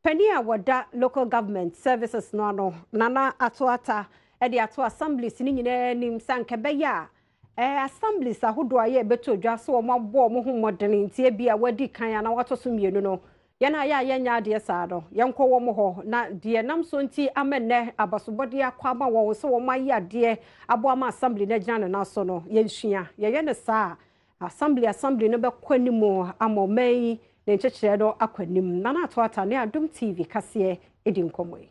Penia wada local government services no nana atoata the ato assemblies ni nyina nim sanke beya assemblies ahodo aye beto dwa so mo abo mo homodene ntie bia wadi kan na wato so mienu no ye na ya nya de saado ye nko wo mo ho na de nam so nti amenne abasobode akwaba wo so wo maye ade abo ama assembly na gina na so no ye nsua ye ne saa assembly no be kwanimu amomai ne nchechire do akwanim nana atoata ne Adom TV Kasee edi nkomoi.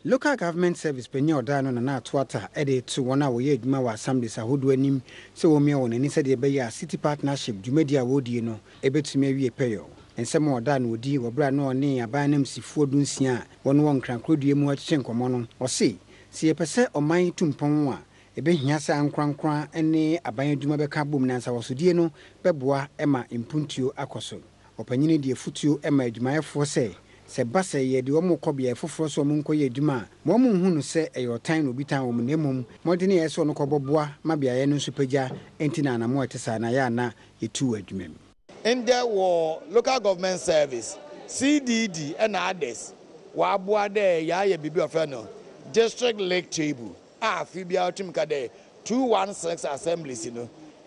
Local government service penyo dano na atoata ede to wona wo ye adwuma wa assemblies ahodo anim se wo mia wona ni se de be ya city partnership dwumadi awodie no ebetumi awie peyo ensem oda na odi wobra no ne aban nam sifuo dunsia wono won krankrodue mu akyekye nkomo no o se yepese oman tumpon a ebe hia sa ankrankran ene aban adwuma beka bom nansa wosodie no beboa ema impuntuo akoso opanyini de futuo ema adwumayefo se basa ye de omo kobia foforo so omo nkoye adwuma mo mo hunu se eyotan no bitan omo nemum modene ye so no koboboa mabia ye no nsupagya entina na mo etesa na ya na yetu adwuma. In there war local government service CDD and others wa aboa de ya ye bibi ofeno district lake table fibia otimka de 216 assemblies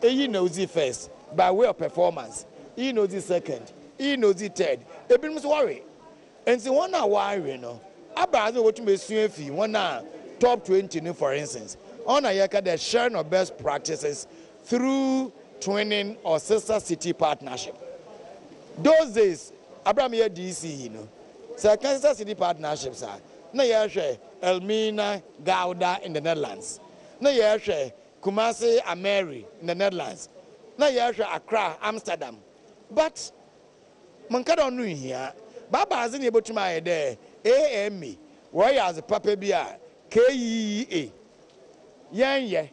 eyi no zi first by way of performance eyi no zi second eyi no zi third ebinum so worry and see one worry no abazo wotum esuafi one top 20 for instance on ayeka the sharing of best practices through twinning or sister city partnership. Those days Abraham here DC so sister city partnerships are na ye Elmina Gouda in the Netherlands, na ye Kumasi Ameri in the Netherlands, na ye Accra Amsterdam. But mankada onu here baba azin able to my there AME why as a papa bia KEA ye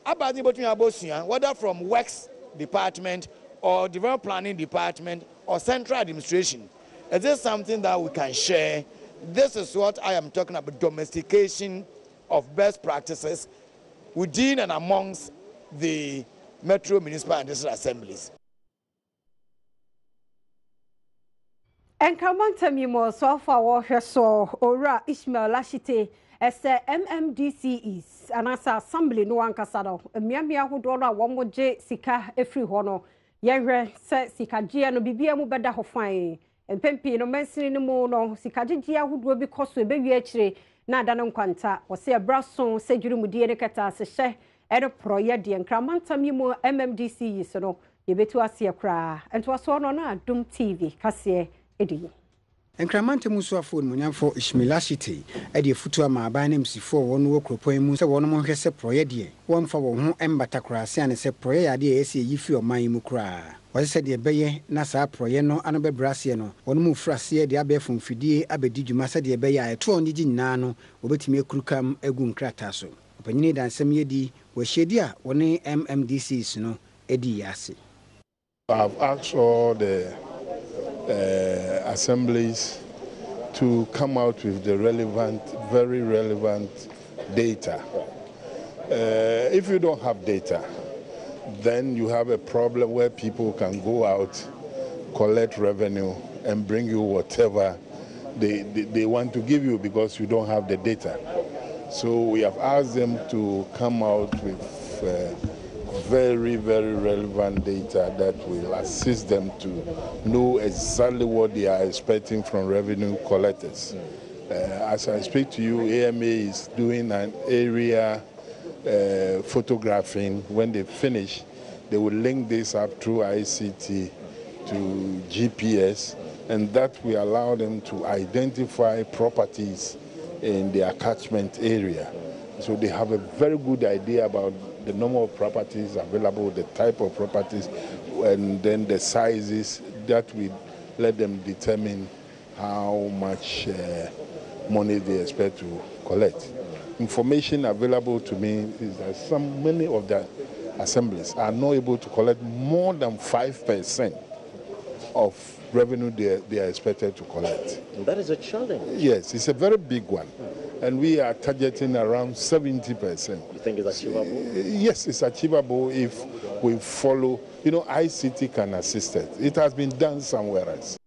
abazin able to abosia whether from works department or development planning department or central administration. Is this something that we can share? This is what I am talking about, domestication of best practices within and amongst the metro municipal and district assemblies. Enkamantami mo so far wo hweso ora Ismail Lashite ese MMDCs anasa assembly no ankasa do miamia hodo ro a wo moje sika efri ho no yehwe se sika gie no bibia mu beda ho fan empempi no mansini ni mu no sika gie ahodo bi koso ebewi akire na ada no nkwanta wo se ebraso se dwuru mu die ne kata se hye ere proye de nkramantami mo MMDCs no yebetu ase kra ento so no na Adom TV Kasee edi Enkramante musuafo munyamfo Ishmilashite ede futu ama aban namsifo wono wokropan mu se wono mo hwese proye de wonfa wo ho embata kra se ane se proye ya de ese yifi oman mu kra wose de beye na sa proye no ano bebrase no wono mu frase de abefo mfidie abedi dwuma se de beye a eto oni gyina no obetimi akurukam agu nkrata so opanyini dansem yedi wo hyedi a woni MMDCs no edi yase. I've asked all the assemblies to come out with the relevant, very relevant data. If you don't have data, then you have a problem where people can go out, collect revenue, and bring you whatever they want to give you because you don't have the data. So we have asked them to come out with very, very relevant data that will assist them to know exactly what they are expecting from revenue collectors. As I speak to you, AMA is doing an area photographing. When they finish, they will link this up through ICT to GPS, and that will allow them to identify properties in their catchment area. So they have a very good idea about the number of properties available, the type of properties, and then the sizes that will let them determine how much money they expect to collect. Information available to me is that many of the assemblies are not able to collect more than 5% of revenue they are expected to collect. And that is a challenge. Yes, it's a very big one. And we are targeting around 70%. You think it's achievable? Yes, it's achievable if we follow. You know, ICT can assist it. It has been done somewhere else.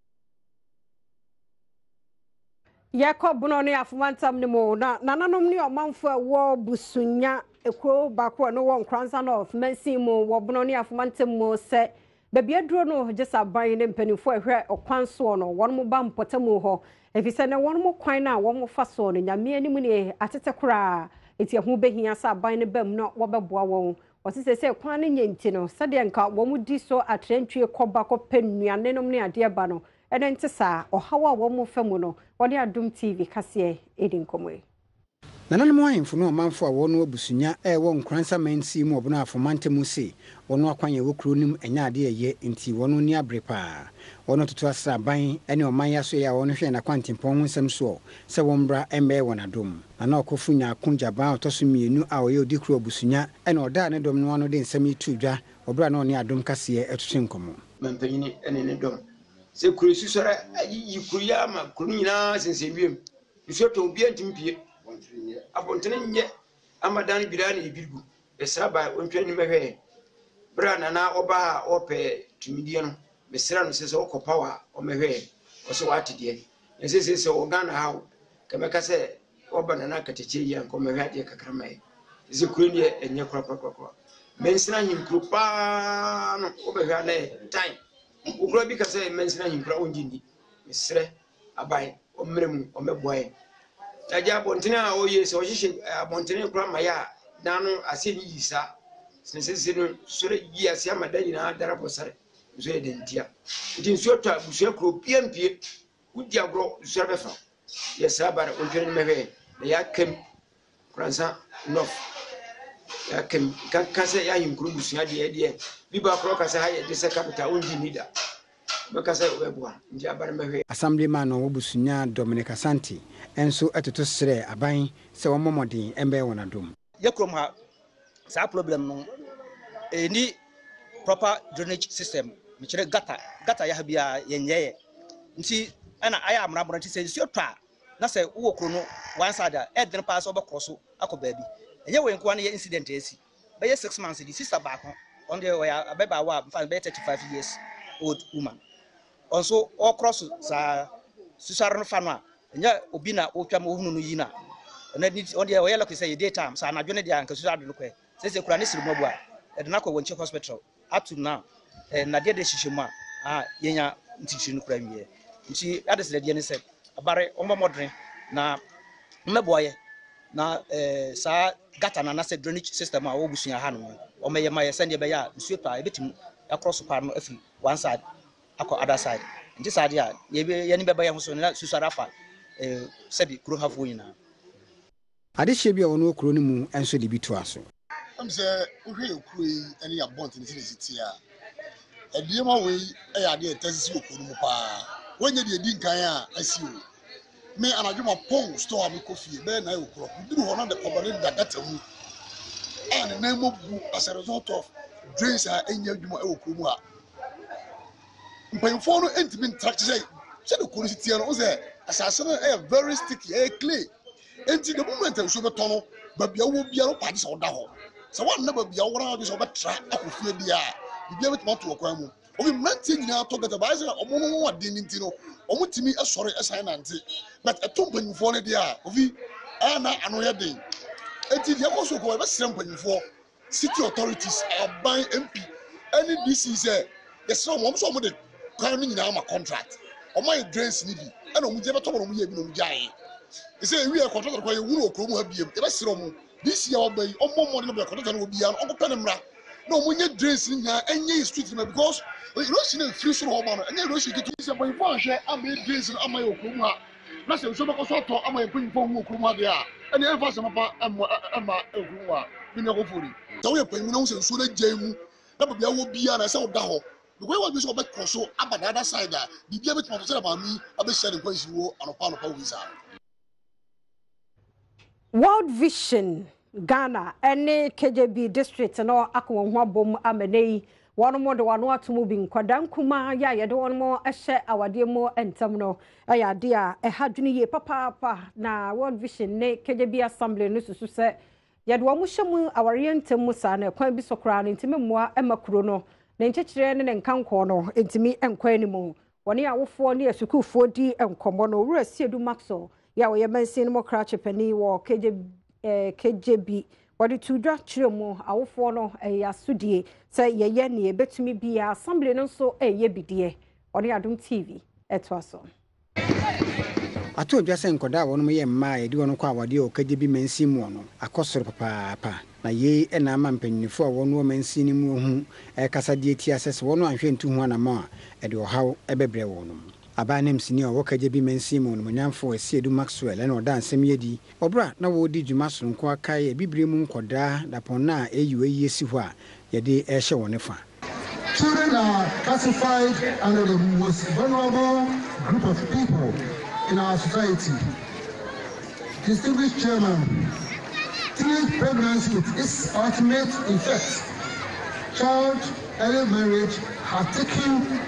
Yako buno ne afumantam ne mo na nananom ne omanfo a wo busunya ekro bako no won kransa of mansimo wo buno ne afumantam mo se bebia duro no jesa ban ne mpanifo ehwe okwanso no won mo ba mpotamu ho efise ne won mo kwan na won mo faso no nyame anim ne atete kura eti ho behia sa ban ne bam no wo beboa won wosise se kwan ne nyenti no sade nka wo mo di so atrentwie koba ko pennuane nom ne ade ba no eden tisa ohawa wo mo famu no wode Adom TV Kasee edin komwe nananom ahemfo no manfo a wono abusunya wo nkransa mansi mu obono afomante mu se wono akwanye wokro nim enya ade ye nti wono ni abrepa wono toto asra ban ene oman yaso ya wono hwe na kwantempon ho nsem so se wombra embe wona Adom na okofunya akunja ban otoso mienu a oye odikro abusunya ene oda ne dom no ano de nsem itudwa obra na oni Adom Kasee etotwe nkomo mampanyini ene ne dom se kuru susora ayi kuru ya ma kuru nyina sensewiem iso to bia ntimpie abontene nye amadan birani ibirgu esra ba ontwe ni mehwe bra na oba ope tumidie no mesra no sese okopa wa omehwe oso watide sese ogana hawo kameka se oba na kateche ya nkomehwe ade kakramai sese kuru ni enye kwakwa mensina hinkru pa no obehwe na time ukura bi kase mensina hinkra onjindi mesre abai omremu omeboye taja bontena oye se ohishe bontena kura maya nanu ase ni yisa sese no sore yi ase amadani na darabo sare so edentia ntin so to abusu kuro piempie udi agro sore befa yesa bara ontene mehwe ya kem kransa no ya kem kase ya hinkru busu ya de biba kro kase ha ye de se capital onji nida bakase webwa ndi abara mehwe assemblyman no wobusunya Dominic Asante enso etoto sere aban se wo momodin embe wona Adom yakrom ha sa problem no ni proper drainage system mikire gata ya bia yenyeye nti ana aya amrabro nti se sio twa na se wo kro no one side edin pass obekroso akobaabi enye we nko na incident esi be 6 months di sister back on the way abeba wa 35 years old woman also all cross sa susar no fa no a nya obi na otwa ma ohunu no yi na na on the way like say daytime sa na dwene dia nka susar do lokwe se kura ne sirmabu a e na ko wonche hospital up to now na dia de hihemu a yenya ntitiri no kura wiye nti ade se de ne se abare omba modern na mmeboye na sa gata na se drainage system a wobusunya ha no o meye maye sende be ya nsuo pa ebetim across par no afi one side ako other side nti sade a ye ni beba ye ho so na susara fa sebi kuro hafo nyina ade hye bia wono okro ni mu enso de bitu aso am se ohwe okro yi ene ya bont ni siti a edie ma we e ya de etasi okro mu pa wonye de di nkan a asi o me anadwuma pon store me kofi be na okro duru ho na de kobane da gata mu and na mo bu as a result of drains a enya adwuma e okro mu a mpanyfo no entimi interact say the curiosity no say asase no very sticky clay enti the moment so beto no babia wo bia no pade so da ho so one na babia wo ra so betra akofie dia bibia beto to okwan mu obi mante nyina to gata ba say omo no wo de nti no omo timi esore esan nante but eto mpanyfo no dia obi na anoye den enti dia ko so ko be sere mpanyfo city authorities aban MP any DC say yes no mo so mo de kan ni nyina ma contract o my drains ni bi e na omu je beto mo ye bi no mjae e say wi e contract ko ye wuro okro mu ha biem e be sere mo this year obai o mo no be contract no obi ya no ko mra na omu nye drains ni nya enye street na because erosion na free so ho ma no enye erosion kitu se boy fo hwe ama drains no ama ye okro mu ha na se so be ko so to ama ye panyimfo mu okro mu ha de a ene e fa se mapa ama okro mu ha bi me ko fori so ye panyim no se so na gyan mu na babia wo bia na se wo da ho the way what we so bet cross about the other side that the be able to say about me I be sharing question wo anopa visa World Vision Ghana any KJB district no akwo ho bom amenei one more the one what mu bi nkwadan kuma ya ye de one more ehye awade mu entam no ya de a ehadwene ye papa na World Vision ne KJB assembly no susu se ye de wo mu hyemu aware entam mu sa na kwan bi sokra no ntime mua emakuro no na nchechire ne nkanko no entimi enkwa ni mu woni awofo ne asukufo di enkomo no wura siedu maxo ya wo ye mansin mo kra chepani wo KJB wodi tudwa chiremu awofo no ya sudie se ye ne e betumi bia assembly no so ye bidie odi Adom TV etwaso ato odwa se nkoda wonu ye mma ye di wonu kwa awade o KJB mansin mu no akosoro papa na ye na ama mpanyinfo a wonu mansin ni mu hu kasa die ti asese wonu anhwe ntu hu anama e de ohaw ebebre wonu abanem sini o KJB mansin mu no nyamfo Asiedu Maxwell na oda ansem yedi obra na wodi dwuma sonko akai e bibire mu nkoda dapon na eyi esi ho a ye de ehye woni fa. Children are classified under the most vulnerable group of people in our society. Distinguished Chairman, teenage pregnancy with its ultimate effect, child early marriage, have taken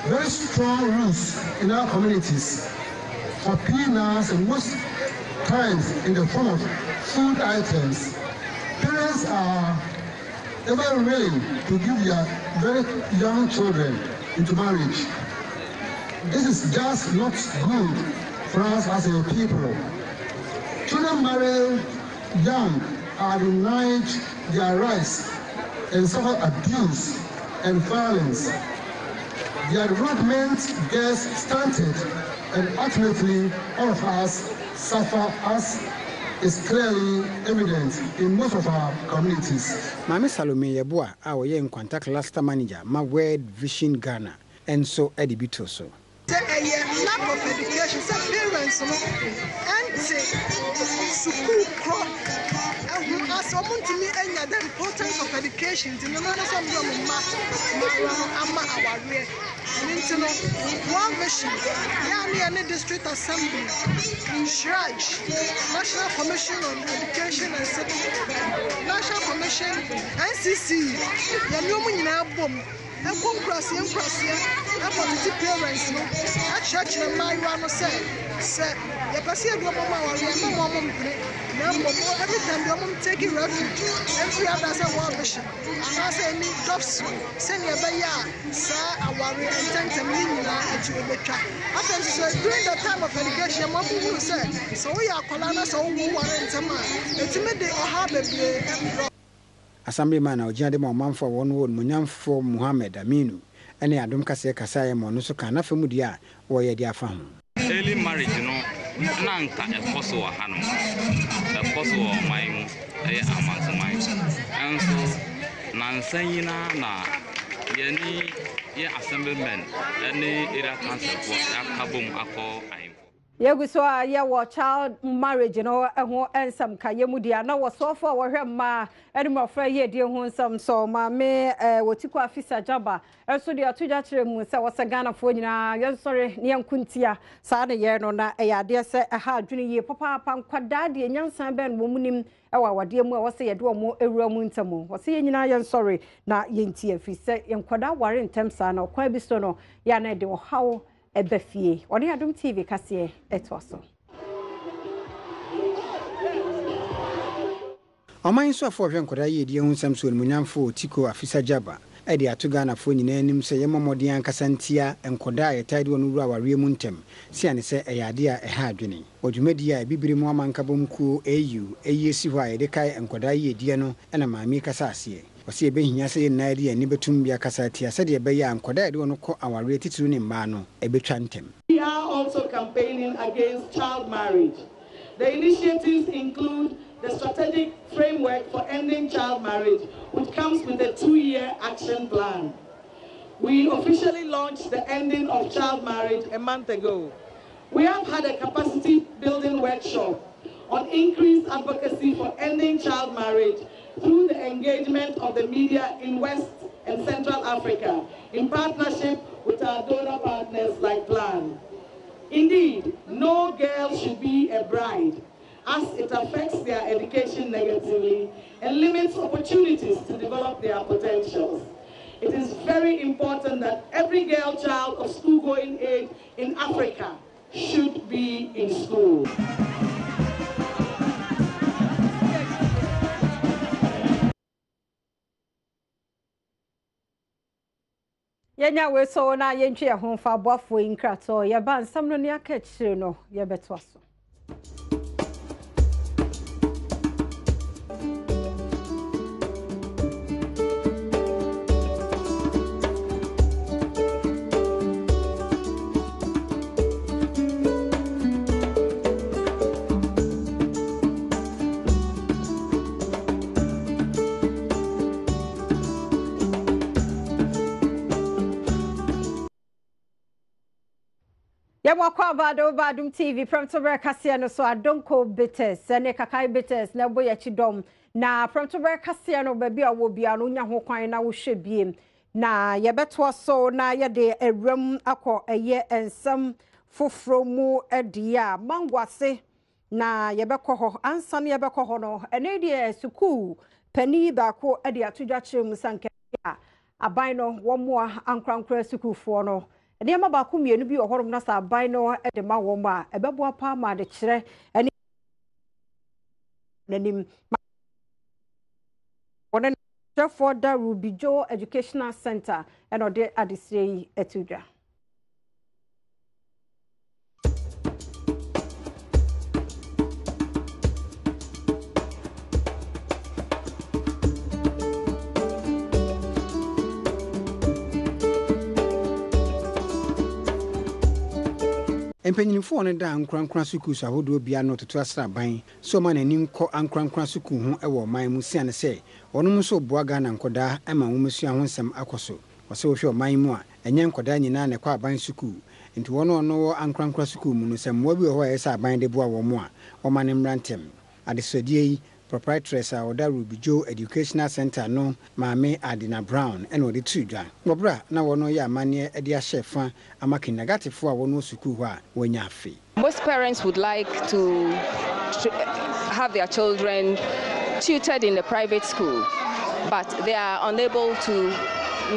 very strong roots in our communities. For peanuts and most times in the form of food items, parents are ever willing to give their very young children into marriage. This is just not good for us as a people. Children married young are denied their rights and suffer abuse and violence. Their development gets stunted, and ultimately all of us suffer, as is clearly evident in most of our communities. Mami Salome Yeboa, our young contact cluster manager, my World Vision Ghana, and so Eddie Bitoso. Lack of education, some parents and school crop. As someone to me, the importance of education. To know some one mission. Any district assembly, Shraj, National Commission on Education and Safety, National Commission, NCC, Yanumun. And parents, no, at church and my one said, the Pacific every time the woman taking refuge, every other as a war mission. And I say, any jobs, send your baya, sir, I worry and thank the millionaire at you in the car. After during the time of education, what people said, so we are Colana, so we want to made the Ohabe. Assemblyman Ojade Mamfo won won Munyamfo Muhammad Aminu ene Adom Kasee mo no so kana famu dia wo ye dia fa ho. Early marriage no na nka ekoso wa hanom. Ekoso wa man amantoman. Enso nansanyina na ye ni assemblyman ene area council ko akabom akọ ayin. Yeguso ya wo child marriage no ho ensam ka yemudia na wo so for wo hwemma edimofra ye die ho ensam so ma me wotiko afisa jaba enso de atoja kire mu se wo se Ghana fo nyina ye sorry ne yankuntia sa na ye no na ya de se ha adwene ye papa nkwada de nyansan ben mo munim ewa wade mu wo se ye de mo ewura mu ntamo wo se ye nyina ye sorry na ye ntia fi se nkwada ware ntem sa na okwa bi so no ya na de wo hawo ebefie odi Adom TV Kasee etwaso Oman so afọ hwe nkoda ye die hu samso munyamfo tiko afisa jaba edi ato Ghana fo nyina anim se yemomodi ankasantia enkoda ye tide wonu wura ware mu ntem sia ne se eyade a eha adwene odwumadi a bibire mu amankabomku eyesi ho a ye de kai enkoda ye die no na maami kasa ase wasi ebe hinya se na ri ani betum bia kasa tia se de ebe ya nkoda ede wono ko aware titiru ne mma no ebetwa ntem. We are also campaigning against child marriage. The initiatives include the strategic framework for ending child marriage, which comes with a 2-year action plan. We officially launched the ending of child marriage a month ago. We have had a capacity building workshop on increased advocacy for ending child marriage through the engagement of the media in West and Central Africa in partnership with our donor partners like Plan. Indeed, no girl should be a bride, as it affects their education negatively and limits opportunities to develop their potentials. It is very important that every girl child of school-going age in Africa should be in school. Yenya we so na yentwe ho fa boafo inkrato ye ba nsam no ne aka chire no ye betwaso Yabwa Adom TV, Premotobre Kasee no so adonko bitters, ene kakai bitters na boya chidom na Premotobre Kasee no baby a wo bia no nya ho kwan na wo hwe biem na yebeto so na yede ewram akọ eye ensam foforo mu edia mangwase na yebekọ ho ansa na yebekọ ho no ene de school pani ba ko ede atodwa kire mu sanke aban no wo mo ankrankra school fo no ene ma ba ko mienu bi ohorom na sa aban no ede ma wo ma ebeboa pa ma de kire ene nanim wonen for the Rubijo Educational Center and ode adisrei etudwa Empenyinfo ne da ankrankran suku so ahodo bia no toto asraban so ma nanim kọ ankrankran suku ho ewo man mu sia ne se onum so boaga na nkoda ema nwomesua ho nsem akoso wose wo hwe man mu a enye nkoda nyina ne kwa aban suku nti wono no ankrankran suku mu no semwa bi ho esa aban de boa wo mu a o ma ne mrantem adesodie yi proprietress a Oda Rubijo Educational Center no Mame Adina Brown and odi tudwa ngobra na wono ya amane e dia shefa amakinagatifo a wono suku ho a wonya afi. Most parents would like to have their children tutored in the private school, but they are unable to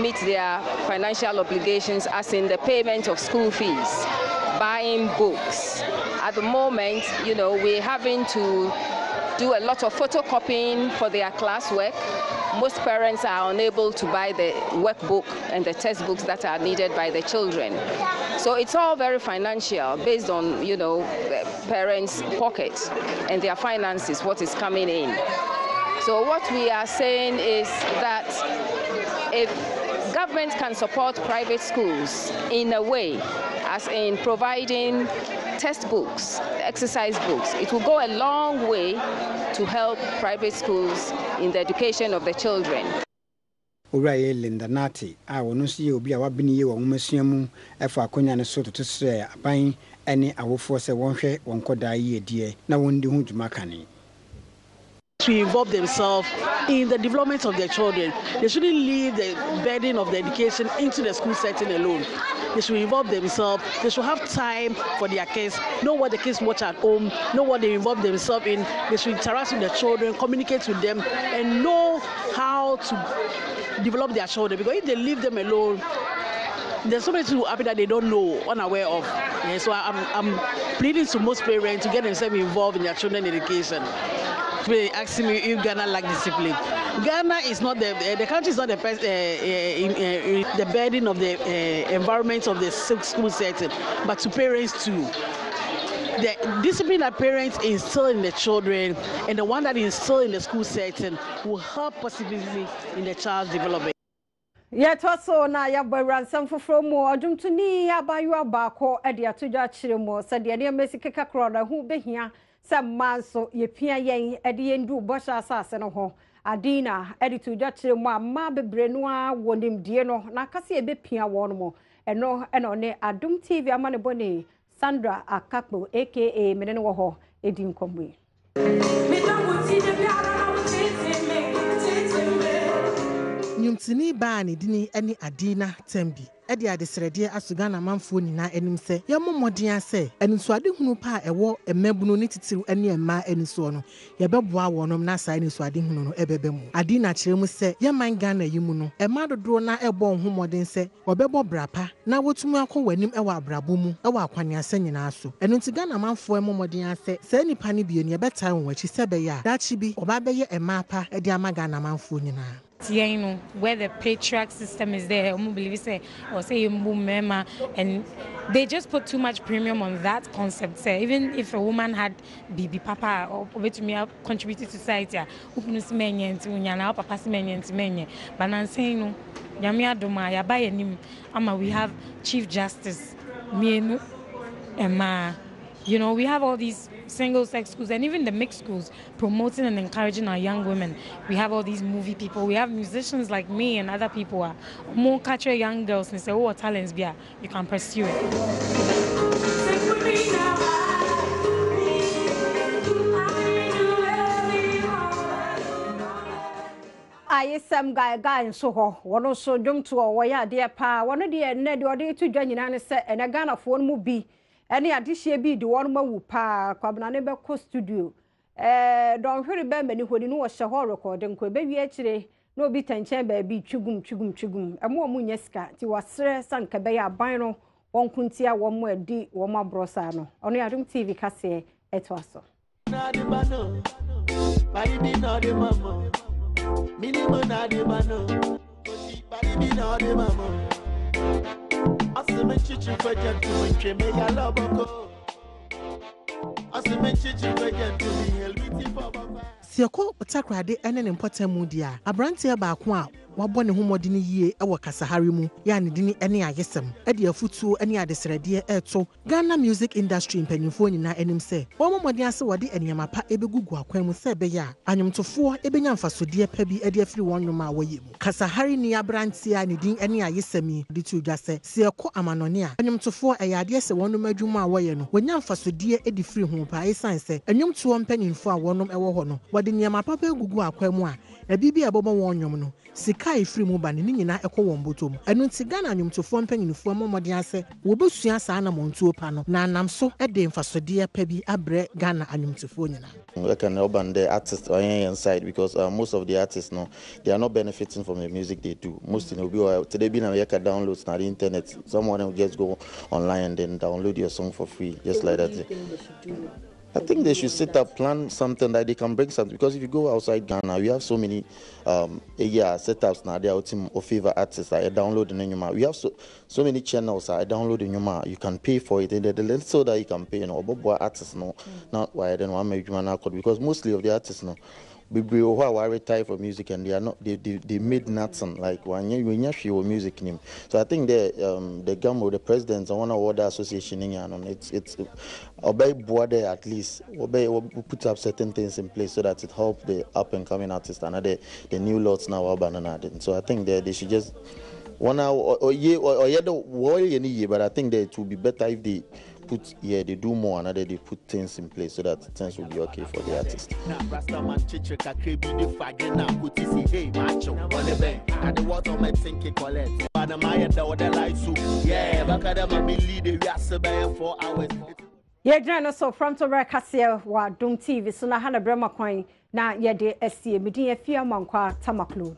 meet their financial obligations, as in the payment of school fees, buying books. At the moment, you know, we're having to do a lot of photocopying for their classwork. Most parents are unable to buy the workbook and the textbooks that are needed by the children. So it's all very financial, based on, you know, parents' pockets and their finances, what is coming in. So what we are saying is that if government can support private schools in a way, as in providing textbooks, exercise books, it will go a long way to help private schools in the education of the children. Uraye Linda Nati, I will not see obi a wabini ye wa nwomesua efa akonya ne so to sre aban ene awofo se wonhwe wonkoda ye die na wondi hu dwuma kane. To involve themselves in the development of their children. They shouldn't leave the burden of the education into the school setting alone. They should involve themselves. They should have time for their kids, know what the kids watch at home, know what they involve themselves in. They should interact with their children, communicate with them, and know how to develop their children. Because if they leave them alone, there's so much to happen that they don't know, unaware of. Yeah, so I'm pleading to most parents to get themselves involved in their children's education. Asking me if Ghana lack discipline. Ghana is not the country is not the burden of the environment of the school setting, but to parents too. The discipline that parents instill in the children and the one that instill in the school setting will help positively in the child's development. Yet also na ya ransom for more odum to ni abayu abako e de atodwa kire mo said de emesi keka kroda hu behia some manso ye pia yen e de ndu bosha asase no ho adina e de todwa kire mo ama bebre no a wonim die no na kase e be pia won mo eno ne Adom TV amane bone Sandra Akakpo aka menene wo ho edi nkomwe Nyumtini ba ni dini eni Adina Tembi edi adesrede asugana manfo nyina enim se yemmodin ase ensuade hunu pa ewo emabunu ni titiru eni ema enisuo no yebeboa wonom na sa enisuade hunu no ebebe mu Adina kiremu se yeman Ghana yimu no ema dodo na ebo nhomodin se obebo brapa na wotumu akọ wanim ewa abrabo mu ewa akwane ase nyina so enunti Ghana manfo emmodin ase se nipa ni bienu yebetan won wachi sebe ya dachi bi obabeye ema pa edi ama Ghana manfo nyina You know, where the patriarch system is there, or say mema, and they just put too much premium on that concept. Say, even if a woman had baby papa or to me contributed to society, but I'm saying no, Yamia Doma, Yabayanim, Ama, we have Chief Justice, Mienu, Emma. You know, we have all these single-sex schools and even the mixed schools promoting and encouraging our young women. We have all these movie people. We have musicians like me and other people who are more capture young girls and say, oh, talents, yeah, you can pursue it. I some guy and so one also jump to a wire dear pa, one of the Ned or day to join and say, and a gun of one movie. Any addition be the one more pa, Quabana Co studio. Don't hurry Bemben who didn't watch a horror recording, could baby actually no bit and chamber be chugum, and more munyeska, to was San Cabaya Bino, one kuntia, one more D, one more brosano. Only Adom TV Kasee, it was so. Siako Takrade and an important mudia. A brantia bakwa. Wabone humodini ye ewa kasahari mu ya dini eni ayesem edi afutu eni adesrede eto Ghana music industry mpanyimfo nyina enim se wo momodi ase wode eniyama pa ebegugu akwan mu se be ya anyomtofo ebenya mfasode pa bi edi afiri wonwoma awoye mu kasahari ni abrantia ne din eni ayesemi di tudwa se siako amanone a anyomtofo eyade se wonwoma adwuma awoye no wonya mfasode edi firi hu pa esan se anyomto mpanyimfo a wonom ewo ho no wode niyama pa egugu akwan mu a ebibi ebobo wonwom no Sikai free mobile ni nyina ekọ won botom enu nti Ghana anyumtofo mpanyinfo amomode ase wo besua saa na montuo pa no na nam so ede mfasode pa bi abre Ghana anyumtofo nyina. We can help and the artists are inside because most of the artists no they are not benefiting from the music they do. Most will be today being a downloads on the internet. Someone will just go online and then download your song for free just like that. I think they should set up, plan something that they can bring something. Because if you go outside Ghana, we have so many setups now. They are team of favorite artists. I download in Yuma. We have so many channels. I download in Yuma. You can pay for it. And so that you can pay. You know, but artists no, not why I don't want to make Yuma because mostly of the artists no. Who are retired for music and they are not they made nothing like when you show music name. So I think the government, the president, and one of the association it's obey board at least obey put up certain things in place so that it helps the up and coming artists and the new lots now are banana. So I think they should just 1 hour or year but I think that it would be better if they they do more and they put things in place so that things will be okay for the artist. Join us so Premotobre Kasee wa Adom TV so na Hana Brema Kwan na ye de SC Midday Afia Mankwa Tamaklo.